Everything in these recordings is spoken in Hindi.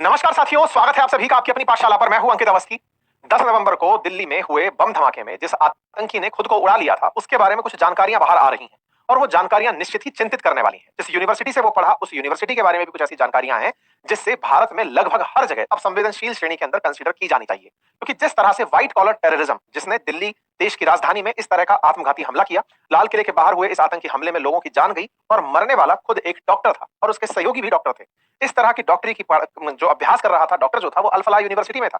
नमस्कार साथियों, स्वागत है आप सभी का आपकी अपनी पाठशाला पर। मैं हूं अंकित अवस्थी। 10 नवंबर को दिल्ली में हुए बम धमाके में जिस आतंकी ने खुद को उड़ा लिया था, उसके बारे में कुछ जानकारियां बाहर आ रही हैं और वो जानकारियां निश्चित ही चिंतित करने वाली हैं। जिस यूनिवर्सिटी से वो पढ़ा, उस यूनिवर्सिटी के बारे में भी कुछ ऐसी जानकारियां हैं जिससे भारत में लगभग हर जगह अब संवेदनशील श्रेणी के अंदर कंसीडर की जानी चाहिए। क्योंकि जिस तरह से व्हाइट कॉलर टेररिज्म, जिसने दिल्ली देश की राजधानी में इस तरह का आत्मघाती हमला किया, लाल किले के बाहर हुए इस आतंकी हमले में लोगों की जान गई और मरने वाला खुद एक डॉक्टर था और उसके सहयोगी भी डॉक्टर थे। इस तरह की डॉक्टरी की जो अभ्यास कर रहा था डॉक्टर जो था, वो अल-फलाह यूनिवर्सिटी में था।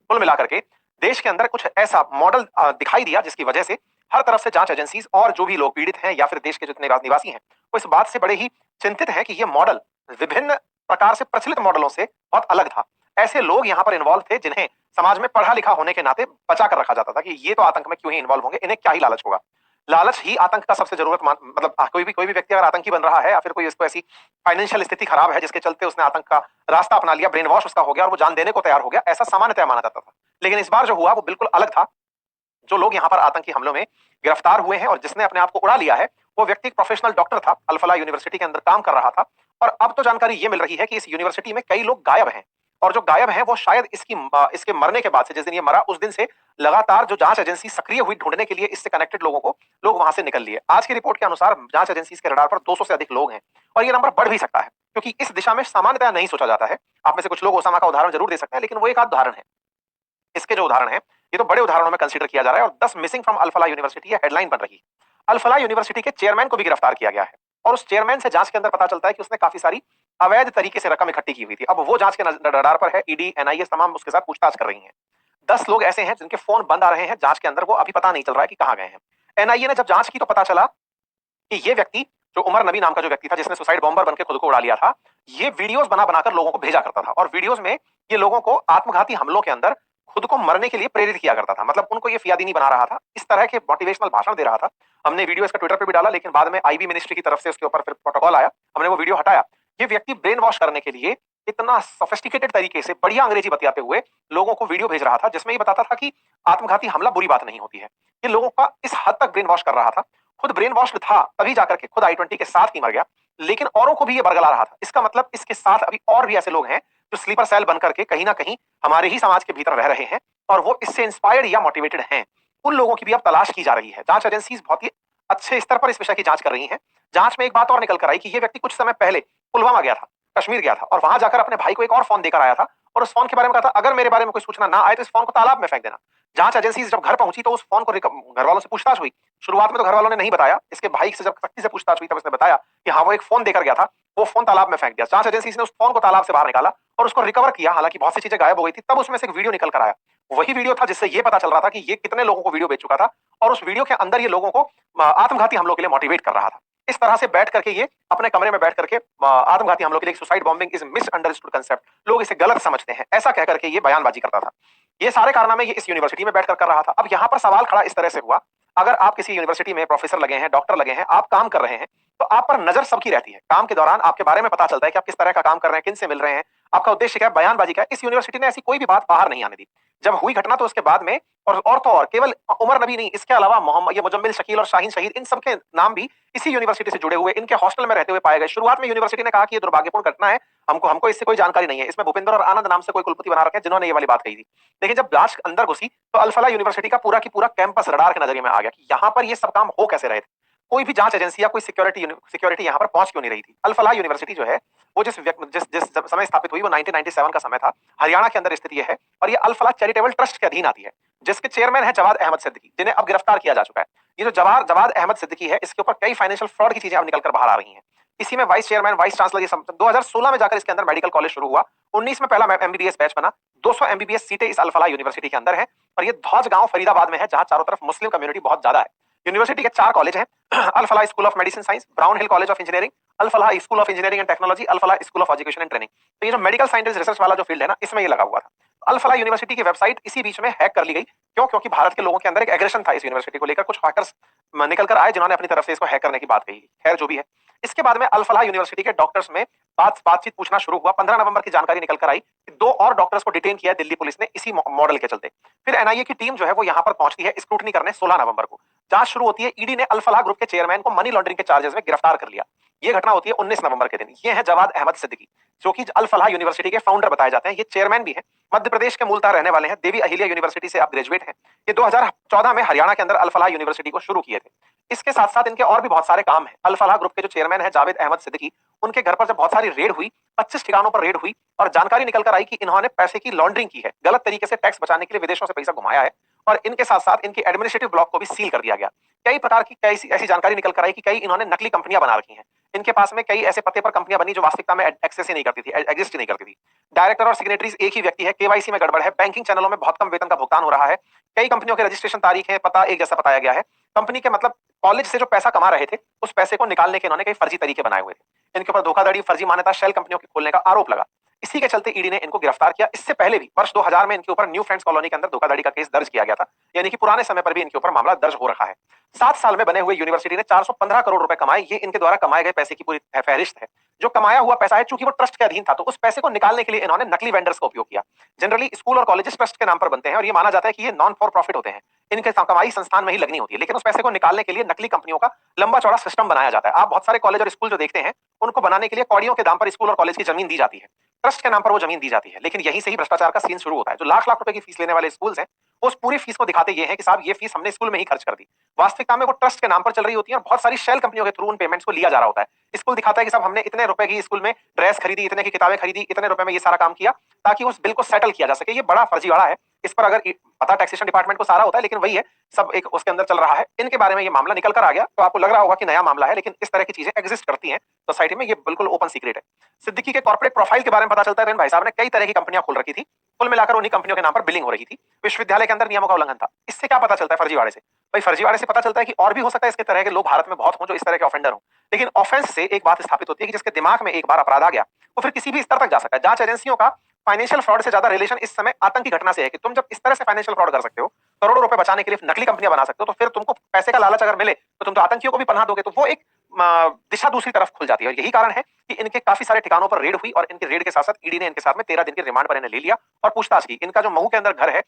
कुल मिलाकर के देश के अंदर कुछ ऐसा मॉडल दिखाई दिया जिसकी वजह से हर तरफ से जांच एजेंसीज और जो भी लोग पीड़ित हैं या फिर देश के जितने निवासी हैं, वो इस बात से बड़े ही चिंतित हैं कि ये मॉडल विभिन्न प्रकार से प्रचलित मॉडलों से बहुत अलग था। ऐसे लोग यहाँ पर इन्वॉल्व थे जिन्हें समाज में पढ़ा लिखा होने के नाते बचा कर रखा जाता था कि ये तो आतंक में क्यों ही इन्वॉल्व होंगे, इन्हें क्या ही लालच होगा। लालच ही आतंक का सबसे जरूरतमंद, मतलब कोई भी व्यक्ति अगर आतंकी बन रहा है या फिर कोई इसको ऐसी फाइनेंशियल स्थिति खराब है जिसके चलते उसने आतंक का रास्ता अपना लिया, ब्रेन वॉश उसका हो गया और वो जान देने को तैयार हो गया, ऐसा सामान्यतः माना जाता था। लेकिन इस बार जो हुआ वो बिल्कुल अलग था। जो लोग यहाँ पर आतंकी हमलों में गिरफ्तार हुए हैं और जिसने अपने आप को उड़ा लिया है, वो व्यक्ति एक प्रोफेशनल डॉक्टर था, अल-फलाह यूनिवर्सिटी के अंदर काम कर रहा था। और अब तो जानकारी ये मिल रही है कि इस यूनिवर्सिटी में कई लोग गायब हैं और जो गायब हैं वो शायद इसके मरने के बाद से, जिस दिन ये मरा उस दिन से लगातार जो जांच एजेंसी सक्रिय हुई ढूंढने के लिए इससे कनेक्टेड लोगों को, लोग वहां से निकल लिए। आज की रिपोर्ट के अनुसार जांच एजेंसी के रडार पर 200 से अधिक लोग हैं और ये नंबर बढ़ भी सकता है क्योंकि इस दिशा में सामान्यतः नहीं सोचा जाता है। आप में से कुछ लोग ओसामा का उदाहरण जरूर दे सकते हैं, लेकिन वो एक आध उदाहरण है। इसके जो उदाहरण है, ये तो बड़े उदाहरणों में कंसीडर किया जा रहा है और 10 मिसिंग फ्रॉम अल-फलाह यूनिवर्सिटी ये हेडलाइन बन रही है। अल-फलाह यूनिवर्सिटी के चेयरमैन को भी गिरफ्तार किया गया है और उस चेयरमैन से जांच के अंदर पता चलता है कि उसने काफी सारी अवैध तरीके से रकम इकट्ठी की हुई थी। अब वो जांच के रडार पर है, ईडी, एनआईए तमाम उसके साथ पूछताछ कर रही है। 10 लोग ऐसे हैं जिनके फोन बंद आ रहे हैं जांच के अंदर, वो अभी पता नहीं चल रहा है कि कहां गए हैं। एनआईए ने जब जांच की तो पता चला कि ये व्यक्ति, जो उमर नबी नाम का जो व्यक्ति था जिसने सुसाइड बॉम्बर बनकर खुद को उड़ा लिया था, ये वीडियोस बना बनाकर लोगों को भेजा करता था और वीडियोस में ये लोगों को आत्मघाती हमलों के अंदर खुद को मरने के लिए प्रेरित किया करता था। मतलब उनको ये फियादीनी बना रहा था, इस तरह के मोटिवेशनल भाषण दे रहा था। हमने वीडियो इसका ट्विटर पे भी डाला, लेकिन बाद में आईबी मिनिस्ट्री की तरफ से उसके ऊपर फिर प्रोटोकॉल आया, हमने वो वीडियो हटाया। ये व्यक्ति ब्रेन वॉश करने के लिए इतना सोफिस्टिकेटेड तरीके से बढ़िया अंग्रेजी बतियाते हुए लोगों को वीडियो भेज रहा था जिसमें ये बताता था कि आत्मघाती हमला बुरी बात नहीं होती है। ये लोगों का इस हद तक ब्रेन वॉश कर रहा था। खुद ब्रेन वॉश था, तभी जाकर के खुद आई-20 के साथ ही मर गया, लेकिन औरों को भी ये बरगला रहा था। इसका मतलब इसके साथ अभी और भी ऐसे लोग हैं जो स्लीपर सेल बनकर के कहीं ना कहीं हमारे ही समाज के भीतर रह रहे हैं और वो इससे इंस्पायर्ड या मोटिवेटेड हैं। उन लोगों की भी अब तलाश की जा रही है। जांच एजेंसीज बहुत ही अच्छे स्तर पर इस विषय की जांच कर रही हैं। जांच में एक बात और निकल कर आई कि ये व्यक्ति कुछ समय पहले पुलवामा गया था, कश्मीर गया था और वहां जाकर अपने भाई को एक और फोन देकर आया था और उस फोन के बारे में कहा था, अगर मेरे बारे में कोई सूचना ना आए तो इस फोन को तालाब में फेंक देना। जांच एजेंसी जब घर पहुंची तो उस फोन को घर वालों से पूछताछ हुई। शुरुआत में तो घर वालों ने नहीं बताया, इसके भाई से जब सख्ती से पूछताछ हुई तब उसने बताया कि हाँ वो एक फोन देकर गया था, वो फोन तालाब में फेंक दिया। जांच एजेंसी ने उस फोन को तालाब से बाहर निकाला और उसको रिकवर किया, हालांकि बहुत सी चीजें गायब हो गई थी। तब उसमें से एक वीडियो निकल कर आया। वही वीडियो था जिससे ये पता चल रहा था कि ये कितने लोगों को वीडियो भेज चुका था और उस वीडियो के अंदर ये लोगों को आत्मघाती हमलों के लिए मोटिवेट कर रहा था। इस तरह से बैठ करके ये अपने कमरे में बैठ करके आत्मघाती हमलों के लिए, suicide bombing is misunderstood concept, लोग इसे गलत समझते हैं, ऐसा कह करके ये बयानबाजी करता था। ये सारे कारनामे ये इस यूनिवर्सिटी में बैठकर कर रहा था। अब यहाँ पर सवाल खड़ा इस तरह से हुआ, अगर आप किसी यूनिवर्सिटी में प्रोफेसर लगे हैं, डॉक्टर लगे हैं, आप काम कर रहे हैं, तो आप पर नजर सबकी रहती है। काम के दौरान आपके बारे में पता चलता है कि आप किस तरह का काम कर रहे हैं, किन से मिल रहे हैं, आपका उद्देश्य क्या है, बयानबाजी क्या है। इस यूनिवर्सिटी ने ऐसी कोई भी बात बाहर नहीं आने दी। जब हुई घटना तो उसके बाद में और तो और केवल उमर नबी नहीं, इसके अलावा मोहम्मद, ये मुजम्मिल, शकील और शाहीन शहीद, इन सबके नाम भी इसी यूनिवर्सिटी से जुड़े हुए, इनके हॉस्टल में रहते हुए पाए गए। शुरुआत में यूनिवर्सिटी ने कहा कि ये दुर्भाग्यपूर्ण घटना है, हमको हमको इससे कोई जानकारी नहीं है, इसमें भूपेंद्र और आनंद नाम से कोई कुलपति बना रखे हैं जिन्होंने ये वाली बात कही थी। लेकिन जब जांच अंदर घुसी तो अल-फलाह यूनिवर्सिटी का पूरा की पूरा कैंपस रडार के नजरिए में आ गया कि यहाँ पर ये सब काम हो कैसे रहे थे। कोई भी जांच एजेंसी या कोई सिक्योरिटी यहाँ पर पहुंच क्यों नहीं रही थी। अल-फलाह यूनिवर्सिटी जो है वो जिस समय स्थापित हुई वो 1997 का समय था। हरियाणा के अंदर स्थित ये है और ये अल-फलाह चैरिटेबल ट्रस्ट के अधीन आती है, जिसके चेयरमैन है जवाद अहमद सिद्दीकी, जिन्हें अब गिरफ्तार किया जा चुका है। ये जो जवाद अहमद सिद्दीकी है, इसके ऊपर कई फाइनेंशियल फ्रॉड की चीजें अब निकल कर बाहर आ रही हैं। इसी में वाइस चेयरमैन, वाइस चांसलर, ये 2016 में जाकर इसके अंदर मेडिकल कॉलेज शुरू हुआ। 19 में पहला एमबीबीएस बैच बना। 200 एमबीबीएस सीटें इस अल-फलाह यूनिवर्सिटी के अंदर है और ये ध्वज गांव फरीदाबाद में है, जहां चारों तरफ मुस्लिम कम्युनिटी बहुत ज्यादा है। यूनिवर्सिटी के 4 कॉलेज हैं, Al Falah school of medicine science, Brown Hill college of engineering, Al Falah school of engineering and technology, Al Falah school of education and training. तो ये जो मेडिकल साइंस रिसर्च वाला जो फील्ड है ना, इसमें ये लगा हुआ था। अल-फलाह यूनिवर्सिटी की वेबसाइट इसी बीच में हैक कर ली गई। क्यों? क्योंकि भारत के लोगों के अंदर एक एग्रेशन था इस यूनिवर्सिटी को लेकर। कुछ हैकर्स निकल कर आए जिन्होंने अपनी तरफ से इसको हैक करने की बात कही। खैर जो भी है, इसके बाद में अल-फलाह यूनिवर्सिटी के डॉक्टर्स में बातचीत पूछना शुरू हुआ। 15 नवंबर की जानकारी निकल कर आई कि 2 और डॉक्टर्स को डिटेन किया दिल्ली पुलिस ने इसी मॉडल के चलते। फिर एनआईए की टीम जो है वो यहाँ पर पहुंचती है स्क्रूटनी करने 16 नवंबर को। जांच शुरू होती है। ईडी ने अल फलाह ग्रुप के चेयरमैन को मनी लॉन्ड्रिंग के चार्जेस में गिरफ्तार कर लिया। ये घटना होती है 19 नवंबर के दिन। ये है जवाद अहमद सिद्दीकी, जो कि अल फलाह यूनिवर्सिटी के फाउंडर बताए जाते हैं। ये चेयरमैन भी है, मध्य प्रदेश के मूलतः रहने वाले हैं, देवी अहिल्या यूनिवर्सिटी से आप ग्रेजुएट हैं। ये 2014 में हरियाणा के अंदर अल फलाह यूनिवर्सिटी को शुरू किए थे। इसके साथ साथ इनके और भी बहुत सारे काम हैं। अल फलाह ग्रुप के जो चेयरमैन है जावेद अहमद सिद्दीकी, उनके घर पर जब बहुत सारी रेड हुई, 25 ठिकानों पर रेड हुई और जानकारी निकल कर आई कि इन्होंने पैसे की लॉन्ड्रिंग की है, गलत तरीके से टैक्स बचाने के लिए विदेशों से पैसा घुमाया है, और इनके साथ साथ इनकी एडमिनिस्ट्रेटिव ब्लॉक को भी सील कर दिया गया। कई प्रकार की ऐसी जानकारी निकल कर आई कि कई इन्होंने नकली कंपनियां बना रखी हैं। इनके पास में कई ऐसे पते पर कंपनियां बनी जो वास्तविकता में एक्सेस ही नहीं करती थी, एग्जिस्ट ही नहीं करती थी। डायरेक्टर और सिग्नेटरीज एक ही व्यक्ति है, केवाईसी में गड़बड़ है, बैंकिंग चैनलों में बहुत कम वेतन का भुगतान हो रहा है, कई कंपनियों के रजिस्ट्रेशन तारीख है, पता एक जैसा बताया गया है। कंपनी के मतलब कॉलेज से जो पैसा कमा रहे थे, उस पैसे को निकालने के इन्होंने कई फर्जी तरीके बनाए हुए थे। इनके ऊपर धोखाधड़ी, फर्जी मान्यता, शेल कंपनियों के खोलने का आरोप लगा। इसी के चलते ईडी ने इनको गिरफ्तार किया। इससे पहले भी वर्ष 2000 में इनके ऊपर न्यू फ्रेंड्स कॉलोनी के अंदर धोखाधड़ी का केस दर्ज किया गया था, यानी कि पुराने समय पर भी इनके ऊपर मामला दर्ज हो रखा है। 7 साल में बने हुए यूनिवर्सिटी ने 415 करोड़ रुपए कमाए। ये इनके द्वारा कमाए गए पैसे की पूरी फहरिस्त है। जो कमाया हुआ पैसा है, चूंकि वो ट्रस्ट के अधीन था, तो उस पैसे को निकालने के लिए इन्होंने नकली वेंडर्स का उपयोग किया। जनरली स्कूल और कॉलेजेस ट्रस्ट के नाम पर बनते हैं और ये माना जाता है कि ये नॉन फॉर प्रॉफिट होते हैं, इनके कमाई संस्थान में ही लगनी होती है, लेकिन उस पैसे को निकालने के लिए नकली कंपनियों का लंबा चौड़ा सिस्टम बनाया जाता है। आप बहुत सारे कॉलेज और स्कूल जो देखते हैं, उनको बनाने के लिए कौड़ियों के दाम पर स्कूल और कॉलेज की जमीन दी जाती है, ट्रस्ट के नाम पर वो जमीन दी जाती है। लेकिन यहीं से ही भ्रष्टाचार का सीन शुरू होता है। जो लाख लाख रुपए की फीस लेने वाले स्कूल्स हैं, वो उस पूरी फीस को दिखाते ये हैं कि साहब ये फीस हमने स्कूल में ही खर्च कर दी। वास्तविकता में वो ट्रस्ट के नाम पर चल रही होती है और बहुत सारी शेल कंपनियों के थ्रू उन पेमेंट्स को लिया जा रहा होता है। स्कूल दिखाता है कि साहब हमने इतने रुपए की स्कूल में ड्रेस खरीदी, इतने की किताबें खरीदी, इतने रुपए में ये सारा काम किया, ताकि उस बिल को सेटल किया जा सके। ये बड़ा फर्जीवाड़ा है। इस पर अगर पता टैक्सेशन डिपार्टमेंट को सारा होता है, लेकिन वही है, सब एक उसके अंदर चल रहा है। इनके बारे में ये मामला निकल कर आ गया तो आपको लग रहा होगा कि नया मामला है, लेकिन इस तरह की चीजें एग्जिस्ट करती हैं सोसाइटी में। ये बिल्कुल ओपन सीक्रेट है। सिद्दीकी के कॉर्पोरेट प्रोफाइल के बारे में पता चलता है, भाई साहब ने कई तरह की कंपनियां खोल रखी थी, कुल मिलाकर उन्हीं कंपनियों के नाम पर बिलिंग हो रही थी। विश्वविद्यालय के अंदर नियमों का उल्लंघन था। इससे क्या पता चलता है फर्जीवाड़े से? भाई फर्जीवाड़े से पता चलता है कि और भी हो सकता है इसके तरह के लोग भारत में बहुत हों जो इस तरह के ऑफेंडर हों। लेकिन ऑफेंस से एक बात स्थापित होती है कि जिसके दिमाग में एक बार अपराध आ गया, वो फिर किसी भी स्तर तक जा सकता है। जांच एजेंसियों का फाइनेंशियल फ्रॉड से ज्यादा रिलेशन इस समय आतंकी घटना से है कि तुम जब इस तरह से फाइनेंशियल फ्रॉड कर सकते हो, करोड़ों रुपए बचाने के लिए नकली कंपनियां बना सकते हो, तो फिर तुमको पैसे का लालच अगर मिले तो तुम तो आतंकियों को भी पनाह दोगे। तो वो एक दिशा दूसरी तरफ खुल जाती है। और यही कारण है कि इनके काफी सारे ठिकानों पर रेड हुई और इनके रेड के साथ साथ ईडी ने इनके साथ में 13 दिन के रिमांड पर इन्हें ले लिया और पूछताछ की। इनका जो महू के अंदर घर है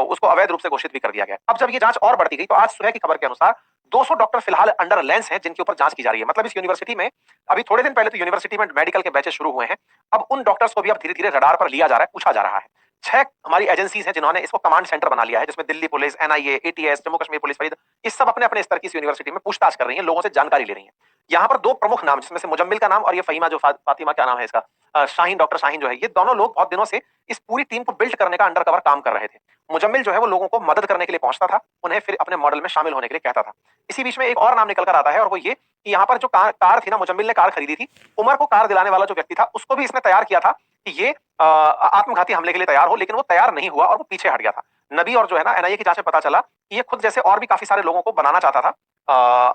उसको अवैध रूप से घोषित भी कर दिया गया। अब जब ये जांच और बढ़ती गई तो आज सुबह की खबर के अनुसार 200 डॉक्टर फिलहाल अंडर लेंस हैं जिनके ऊपर जांच की जा रही है। मतलब इस यूनिवर्सिटी में अभी थोड़े दिन पहले तो यूनिवर्सिटी में मेडिकल के बैचेस शुरू हुए हैं। अब उन डॉक्टर्स को भी अब धीरे धीरे रडार पर लिया जा रहा है, पूछा जा रहा है। 6 हमारी एजेंसीज हैं जिन्होंने इसको कमांड सेंटर बना लिया है, जिसमें Delhi police, NIA, ATS, Jammu Kashmir police, Farid, ये सब अपने अपने स्तर की इस यूनिवर्सिटी में पूछताछ कर रही हैं, लोगों से जानकारी ले रही हैं। यहाँ पर 2 प्रमुख नाम, जिसमें से मुजम्मिल का नाम और ये फहीमा जो फातिमा, क्या नाम है इसका, शाहीन, डॉक्टर शाहीन जो है, ये दोनों लोग बहुत दिनों से इस पूरी टीम को बिल्ड करने का अंडरकवर काम कर रहे थे। मुजम्मिल जो है वो लोगों को मदद करने के लिए पहुंचता था, उन्हें फिर अपने मॉडल में शामिल होने के लिए कहता था। इसी बीच में एक और नाम निकल कर आता है और वो ये कि यहाँ पर जो कार थी ना, मुजम्मिल ने कार खरीदी थी, उमर को कार दिलाने वाला जो व्यक्ति था उसको भी इसने तैयार किया था कि ये आत्मघाती हमले के लिए तैयार हो, लेकिन वो तैयार नहीं हुआ और वो पीछे हट गया था। नबी और जो है ना, एनआईए की जांच में पता चला कि ये खुद जैसे और भी काफी सारे लोगों को बनाना चाहता था,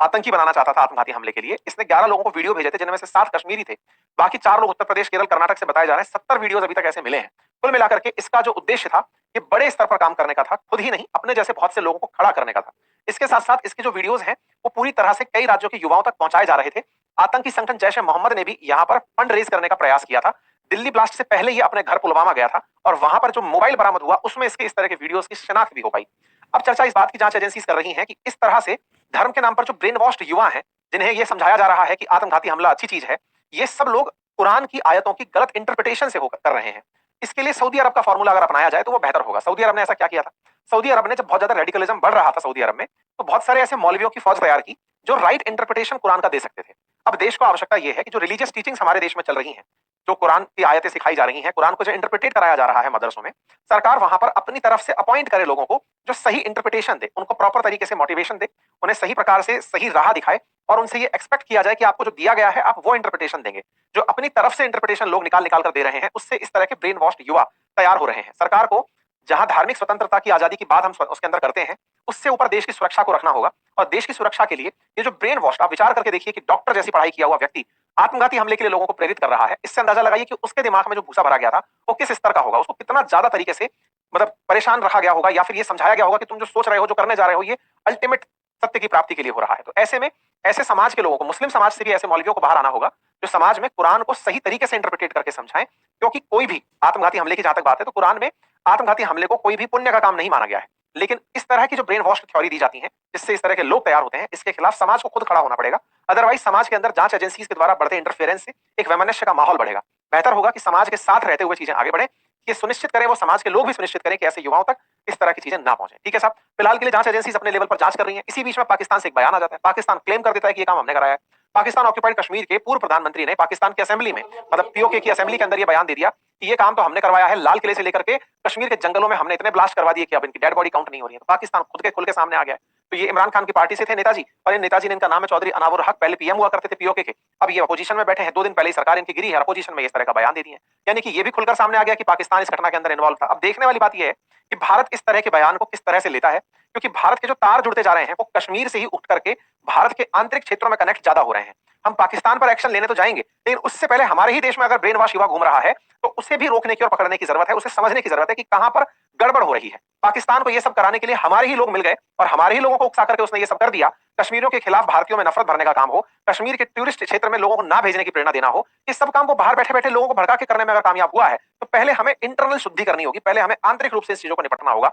आतंकी बनाना चाहता था आत्मघाती हमले के लिए। इसने 11 लोगों को वीडियो भेजे थे, जिनमें से 7 कश्मीरी थे, बाकी 4 लोग उत्तर प्रदेश, केरल, कर्नाटक से बताए जा रहे हैं। 70 वीडियोस अभी तक ऐसे मिले हैं। कुल मिलाकर के इसका जो उद्देश्य था, ये बड़े स्तर पर काम करने का था, खुद ही नहीं अपने जैसे बहुत से लोगों को खड़ा करने का था। इसके साथ साथ इसके जो वीडियोस हैं वो पूरी तरह से कई राज्यों के युवाओं तक पहुंचाए जा रहे थे। आतंकी संगठन जैश ए मोहम्मद ने भी यहाँ पर फंड रेज करने का प्रयास किया था। दिल्ली ब्लास्ट से पहले ये अपने घर पुलवामा गया था और वहां पर जो मोबाइल बरामद हुआ उसमें इसके इस तरह के वीडियोस की शिनाख्त भी हो पाई। अब चर्चा इस बात की जांच एजेंसीज कर रही हैं कि इस तरह से धर्म के नाम पर जो ब्रेन वॉश्ड युवा हैं, जिन्हें यह समझाया जा रहा है कि आत्मघाती हमला अच्छी चीज है, ये सब लोग कुरान की आयतों की गलत इंटरप्रिटेशन से होकर कर रहे हैं। इसके लिए सऊदी अरब का फॉर्मूला अगर अपनाया जाए तो वो बेहतर होगा। सऊदी अरब ने ऐसा क्या किया था? सऊदी अरब ने जब बहुत ज्यादा रेडिकलिज्म बढ़ रहा था सऊदी अरब में, तो बहुत सारे ऐसे मौलवियों की फौज तैयार की जो राइट इंटरप्रिटेशन कुरान का दे सकते थे। अब देश को आवश्यकता यह है कि जो रिलीजियस टीचिंग्स हमारे देश में चल रही हैं, जो कुरान की आयतें सिखाई जा रही हैं, कुरान को जो इंटरप्रिटेट कराया जा रहा है मदरसों में, सरकार वहां पर अपनी तरफ से अपॉइंट करे लोगों को जो सही इंटरप्रिटेशन दे, उनको प्रॉपर तरीके से मोटिवेशन दे, उन्हें सही प्रकार से सही राह दिखाए और उनसे ये एक्सपेक्ट किया जाए कि आपको जो दिया गया है आप वो इंटरप्रिटेशन देंगे। जो अपनी तरफ से इंटरप्रिटेशन लोग निकाल निकाल कर दे रहे हैं, उससे इस तरह के ब्रेन वॉश्ड युवा तैयार हो रहे हैं। सरकार को जहां धार्मिक स्वतंत्रता की आजादी की बात हम उसके अंदर करते हैं, उससे ऊपर देश की सुरक्षा को रखना होगा। और देश की सुरक्षा के लिए ये जो ब्रेन वॉश, आप विचार करके देखिए कि डॉक्टर जैसी पढ़ाई किया हुआ व्यक्ति आत्मघाती हमले के लिए लोगों को प्रेरित कर रहा है, इससे अंदाजा लगाइए कि उसके दिमाग में जो भूसा भरा गया था वो किस स्तर का होगा। उसको कितना ज्यादा तरीके से मतलब परेशान रखा गया होगा, या फिर ये समझाया गया होगा कि तुम जो सोच रहे हो, जो करने जा रहे हो, ये अल्टीमेट सत्य की प्राप्ति के लिए हो रहा है। तो ऐसे में ऐसे समाज के लोगों को, मुस्लिम समाज से भी ऐसे मौलवियों को बाहर आना होगा जो समाज में कुरान को सही तरीके से इंटरप्रिटेट करके समझाएं। क्योंकि कोई भी आत्मघाती हमले की जहां तक बात है, तो कुरान में आत्मघाती हमले को कोई भी पुण्य का काम नहीं माना गया है। लेकिन इस तरह की जो ब्रेन वॉश थ्योरी दी जाती है, जिससे इस तरह के लोग तैयार होते हैं, इसके खिलाफ समाज को खुद खड़ा होना पड़ेगा। अदरवाइज समाज के अंदर जांच एजेंसीज के द्वारा बढ़ते इंटरफेरेंस से एक वैमनस्य का माहौल बढ़ेगा। बेहतर होगा कि समाज के साथ रहते हुए चीजें आगे बढ़े, ये सुनिश्चित करें, वो समाज के लोग भी सुनिश्चित करें कि ऐसे युवाओं तक इस तरह की चीजें ना पहुंचे। ठीक है साहब, फिलहाल के लिए जांच एजेंसीज अपने लेवल पर जांच कर रही हैं। इसी बीच में पाकिस्तान से एक बयान आ जाता है। पाकिस्तान क्लेम कर देता है कि ये काम हमने कराया है। पाकिस्तान ऑक्यूपाइड कश्मीर के पूर्व प्रधानमंत्री ने पाकिस्तान की असेंबली में, मतलब पीओके की असेंबली के अंदर ये बयान दे दिया कि ये काम तो हमने करवाया है, लाल किले से लेकर के कश्मीर के जंगलों में हमने इतने ब्लास्ट करवा दिए कि अब इनकी डेड बॉडी काउंट नहीं हो रही है। तो पाकिस्तान खुद के खुल के सामने आ गया है। तो ये इमरान खान की पार्टी से थे नेताजी, और इन नेताजी ने, इनका नाम है चौधरी अनावुर हक, पहले पीएम हुआ करते थे पीओके के, अब ये अपोजिशन में बैठे हैं। 2 दिन पहले ही सरकार इनकी गिरी है, अपोजिशन में इस तरह का बयान दे दिए। यानी कि ये भी खुलकर सामने आ गया कि पाकिस्तान इस घटना के अंदर इन्वॉल्व था। अब देखने वाली बात यह है कि भारत इस तरह के बयान को किस तरह से लेता है, क्योंकि भारत के जो तार जुड़ते जा रहे हैं वो कश्मीर से ही उठ करके भारत के आंतरिक क्षेत्रों में कनेक्ट ज्यादा हो रहे हैं। हम पाकिस्तान पर एक्शन लेने तो जाएंगे, लेकिन उससे पहले हमारे ही देश में अगर ब्रेन वॉश युवा घूम रहा है तो उसे भी रोकने की और पकड़ने की जरूरत है, उसे समझने की जरूरत है कि कहां पर गड़बड़ हो रही है। पाकिस्तान को यह सब कराने के लिए हमारे ही लोग मिल गए और हमारे ही लोगों को उकसा करके उसने ये सब कर दिया। कश्मीरियों के खिलाफ भारतीयों में नफरत भरने का काम हो, कश्मीर के टूरिस्ट क्षेत्र में लोगों को ना भेजने की प्रेरणा देना हो, इस सब काम को बाहर बैठे बैठे लोगों को भड़का के करने में अगर कामयाब हुआ है तो पहले हमें इंटरनल शुद्धि करनी होगी, पहले हमें आंतरिक रूप से इस चीजों को निपटना होगा।